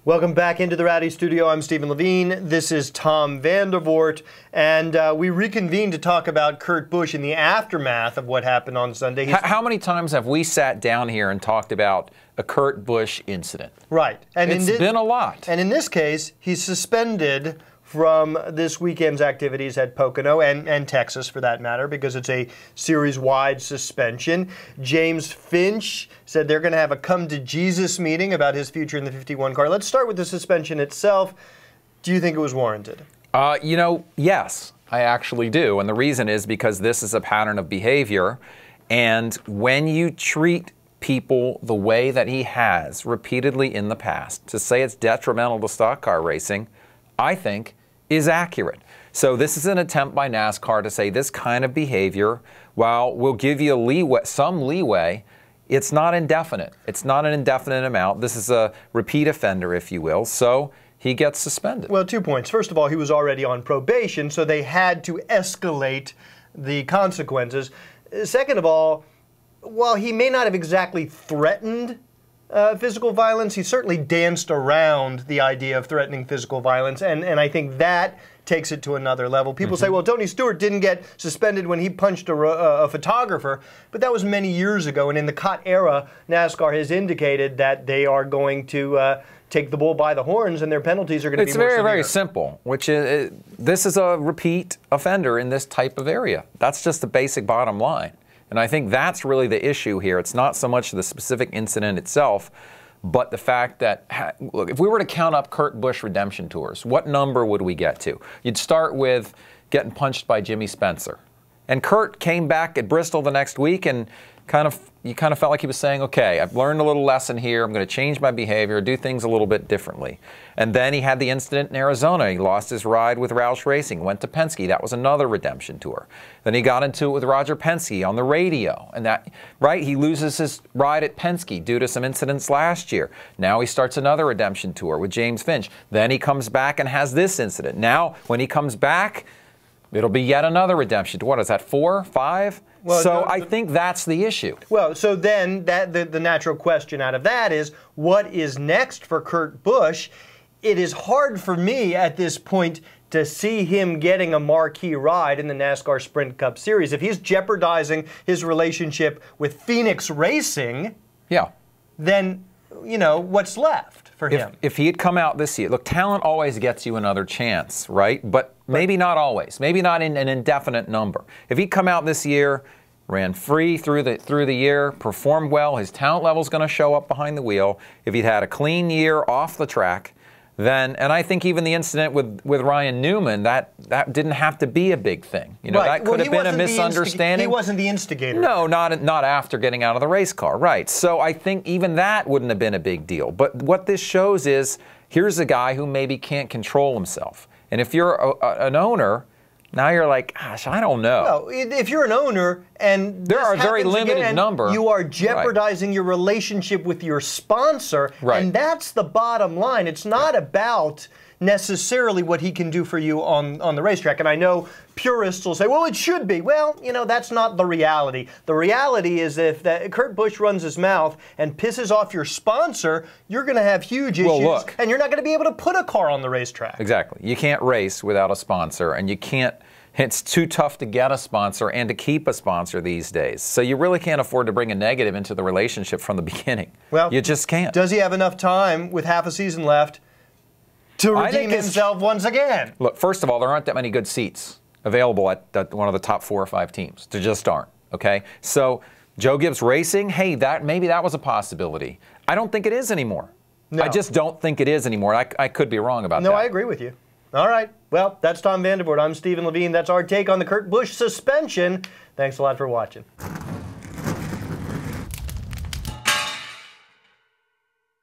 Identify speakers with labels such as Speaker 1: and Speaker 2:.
Speaker 1: Welcome back into the Rowdy Studio. I'm Stephen Levine. This is Tom Vandervoort, and we reconvened to talk about Kurt Busch in the aftermath of what happened on Sunday.
Speaker 2: How many times have we sat down here and talked about a Kurt Busch incident?
Speaker 1: Right. And
Speaker 2: it's been a lot.
Speaker 1: And in this case, he's suspended from this weekend's activities at Pocono and Texas, for that matter, because it's a series-wide suspension. James Finch said they're going to have a come-to-Jesus meeting about his future in the 51 car. Let's start with the suspension itself. Do you think it was warranted?
Speaker 2: You know, yes, I actually do. And the reason is because this is a pattern of behavior. And when you treat people the way that he has repeatedly in the past, to say it's detrimental to stock car racing, I think, is accurate. So this is an attempt by NASCAR to say this kind of behavior, while we'll give you some leeway, it's not indefinite. It's not an indefinite amount. This is a repeat offender, if you will, so he gets suspended.
Speaker 1: Well, 2 points. First of all, he was already on probation, so they had to escalate the consequences. Second of all, while he may not have exactly threatened physical violence, he certainly danced around the idea of threatening physical violence, and I think that takes it to another level. People say, well, Tony Stewart didn't get suspended when he punched a photographer, but that was many years ago, and in the COT era, NASCAR has indicated that they are going to take the bull by the horns, and their penalties are going to be more severe.
Speaker 2: It's very simple, which is, this is a repeat offender in this type of area. That's just the basic bottom line. And I think that's really the issue here. It's not so much the specific incident itself, but the fact that, look, if we were to count up Kurt Busch redemption tours, what number would we get to? You'd start with getting punched by Jimmy Spencer. And Kurt came back at Bristol the next week and you kind of felt like he was saying, okay, I've learned a little lesson here. I'm going to change my behavior, do things a little bit differently. And then he had the incident in Arizona. He lost his ride with Roush Racing, went to Penske. That was another redemption tour. Then he got into it with Roger Penske on the radio. And that, right, he loses his ride at Penske due to some incidents last year. Now he starts another redemption tour with James Finch. Then he comes back and has this incident. Now, when he comes back, it'll be yet another redemption. What is that, 4, 5? Well, so I think that's the issue.
Speaker 1: Well, so then the natural question out of that is, what is next for Kurt Busch? It is hard for me at this point to see him getting a marquee ride in the NASCAR Sprint Cup Series. If he's jeopardizing his relationship with Phoenix Racing, yeah, then, you know, what's left for him?
Speaker 2: If he had come out this year, look, talent always gets you another chance, right? But maybe not always. Maybe not in an indefinite number. If he'd come out this year, ran free through the year, performed well, his talent level's going to show up behind the wheel. If he'd had a clean year off the track, then, and I think even the incident with Ryan Newman, that didn't have to be a big thing. You know,
Speaker 1: right.
Speaker 2: That could have been a misunderstanding.
Speaker 1: He wasn't the instigator.
Speaker 2: No, not after getting out of the race car, right. So I think even that wouldn't have been a big deal. But what this shows is, here's a guy who maybe can't control himself. And if you're an owner, now you're like, gosh, I don't know.
Speaker 1: Well, if you're an owner and
Speaker 2: there are a very limited number,
Speaker 1: you are jeopardizing your relationship with your sponsor, and that's the bottom line. It's not about necessarily what he can do for you on the racetrack. And I know purists will say, well, it should be. Well, you know, that's not the reality. The reality is if Kurt Busch runs his mouth and pisses off your sponsor, you're going to have huge issues, and you're not going to be able to put a car on the racetrack.
Speaker 2: Exactly. You can't race without a sponsor, and you can't. It's too tough to get a sponsor and to keep a sponsor these days. So you really can't afford to bring a negative into the relationship from the beginning. Well, you just can't.
Speaker 1: Does he have enough time with half a season left to redeem himself once again?
Speaker 2: Look, first of all, there aren't that many good seats available at one of the top 4 or 5 teams. There just aren't, okay? So Joe Gibbs Racing, hey, maybe that was a possibility. I don't think it is anymore. No. I just don't think it is anymore. I could be wrong about that.
Speaker 1: No, I agree with you. All right. Well, that's Tom Vandervoort. I'm Stephen Levine. That's our take on the Kurt Busch suspension. Thanks a lot for watching.